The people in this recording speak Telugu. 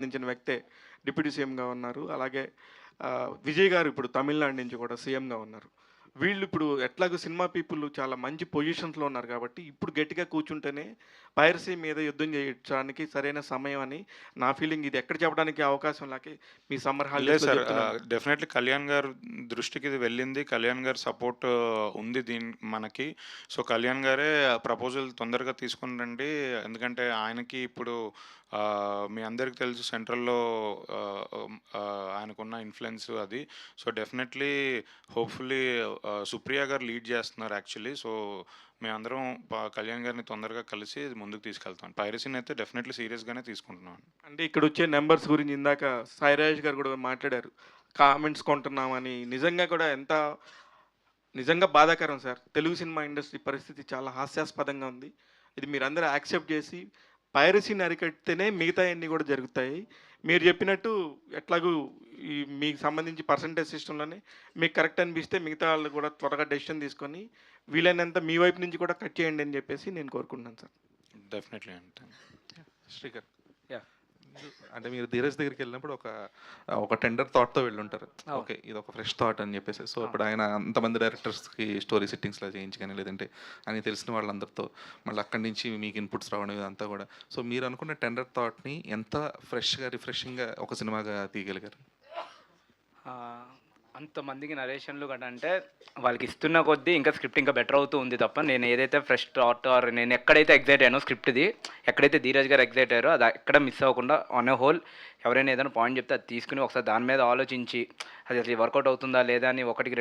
సంబంధించిన వ్యక్తే డిప్యూటీ సీఎంగా ఉన్నారు. అలాగే విజయ్ గారు ఇప్పుడు తమిళనాడు నుంచి కూడా సీఎంగా ఉన్నారు. వీళ్ళు ఇప్పుడు ఎట్లాగో సినిమా పీపుల్ చాలా మంచి పొజిషన్స్‌లో ఉన్నారు కాబట్టి, ఇప్పుడు గట్టిగా కూర్చుంటేనే పైరసీ మీద యుద్ధం చేయడానికి సరైన సమయం అని నా ఫీలింగ్. ఇది ఎక్కడ చెప్పడానికి అవకాశం లేక మీ సమ్మర్ లేదు హాలిడేస్‌లో సార్. చెప్తున్నాను. డెఫినెట్‌లీ కళ్యాణ్ గారు దృష్టికి ఇది వెళ్ళింది. కళ్యాణ్ గారి సపోర్ట్ ఉంది మనకి. సో, కళ్యాణ్ గారే ప్రపోజల్ తొందరగా తీసుకొని రండి. ఎందుకంటే ఆయనకి ఇప్పుడు మీ అందరికి తెలుసు సెంట్రల్‌లో ఆయనకున్న ఇన్‌ఫ్లూయెన్స్ అది. సో, డెఫినెట్‌లీ హోప్‌ఫుల్లీ సుప్రియ గారు లీడ్ చేస్తున్నారు యాక్చువల్లీ. సో, మేమందరం కళ్యాణ్ గారిని తొందరగా కలిసి ఇది ముందుకు తీసుకెళ్తాం. పైరసీని అయితే డెఫినెట్‌లీ సీరియస్‌గానే తీసుకుంటున్నాం. అంటే ఇక్కడొచ్చే నంబర్స్ గురించి ఇందాక సాయి రాజేష్ గారు కూడా మాట్లాడారు. కామెంట్స్ కొంటున్నామని. నిజంగా కూడా నిజంగా బాధాకరం సార్. తెలుగు సినిమా ఇండస్ట్రీ పరిస్థితి చాలా హాస్యాస్పదంగా ఉంది. ఇది మీరందరూ యాక్సెప్ట్ చేసి పైరసీని అరికడితేనే మిగతాయన్నీ కూడా జరుగుతాయి. మీరు చెప్పినట్టు ఎట్లాగూ ఈ మీకు సంబంధించి పర్సెంటేజ్ సిస్టమ్‌లోనే మీకు కరెక్ట్ అనిపిస్తే మిగతా వాళ్ళు కూడా త్వరగా డెసిషన్ తీసుకొని వీలైనంత మీ వైపు నుంచి కూడా కట్ చేయండి అని చెప్పేసి నేను కోరుకుంటున్నాను సార్. డెఫినెట్‌లీ అంటే. శ్రీకర్, యాహ్! అంటే మీరు ధీరజ్ దగ్గరికి వెళ్ళినప్పుడు ఒక టెండర్ థాట్‌తో వెళ్ళుంటారు. అవును. ఓకే. ఇదొక ఫ్రెష్ థాట్ అని చెప్పేసి. సో, అవును. ఇప్పుడు ఆయన అంతమంది డైరెక్టర్స్‌కి స్టోరీ సెట్టింగ్స్‌లా చేయించి గాని, లేదంటే ఆయనకి తెలిసిన వాళ్ళందరితో మళ్ళీ అక్కడి నుంచి మీకు ఇన్‌పుట్స్ రావడం ఇదంతా కూడా. సో, మీరు అనుకున్న టెండర్ థాట్‌ని ఎంత ఫ్రెష్‌గా, రిఫ్రెషింగ్‌గా ఒక సినిమాగా తీయగలిగారు? అంతమందికి నరేషన్లు గట్రా అంటే వాళ్ళకి ఇస్తున్న కొద్దీ ఇంకా స్క్రిప్ట్ ఇంకా బెటర్ అవుతూ ఉంది తప్ప, నేను ఏదైతే ఫ్రెష్ థాట్ ఆర్ నేను ఎక్కడైతే ఎగ్జైట్ అయ్యానో స్క్రిప్ట్‌ది, ఎక్కడైతే ధీరజ్ గారు ఎగ్జైట్ అయ్యారో అది ఎక్కడ మిస్ అవ్వకుండా ఆన్ ఎ హోల్ ఎవరైనా ఏదైనా పాయింట్ చెప్తే అది తీసుకుని ఒకసారి దాని మీద ఆలోచించి అది అసలు వర్కౌట్ అవుతుందా లేదా అని ఒకటికి